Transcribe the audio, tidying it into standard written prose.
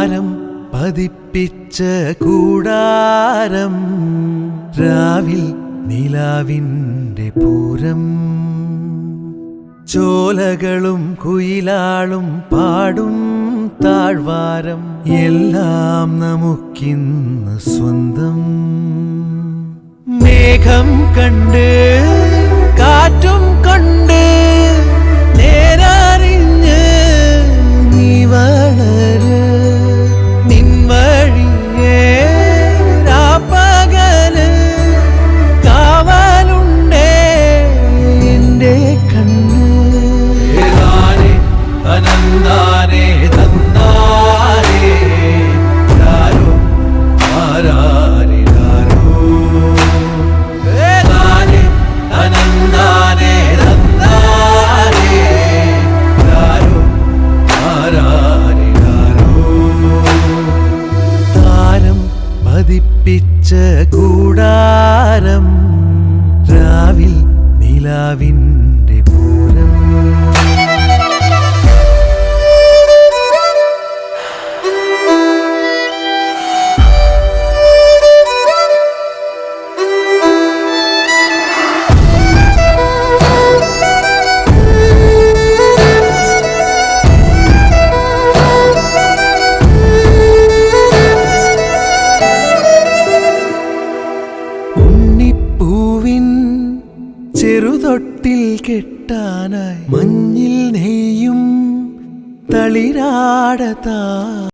താരം പതിപ്പിച്ച കൂടാരം രാവിൽ നിലാവിൻ്റെ പൂരം ചോലകളും കുയിലാളും പാടും താഴ്വാരം എല്ലാം നമുക്കിന്ന് സ്വന്തം മേഘം കണ്ട് കാറ്റും കൊണ്ട് നേരറിഞ്ഞ് നീ വളര് നിൻ വഴിയേ രാപ്പകല് കാവലുണ്ടേ എൻ്റെ കണ്ണ് അനന്താനേ തന്നാരേ രാരോ ആരാരേ രാരോ അനന്താനേ തന്നാരേ രാരോ ആരാരേ രാരോ താരം പതിപ്പിച്ച കൂടാരം രാവിൽ നിലാവിൻ്റെ പൂരം ചെറുതൊട്ടിൽ കെട്ടാനായി മഞ്ഞിൽ നെയ്യും തളിരാടതാ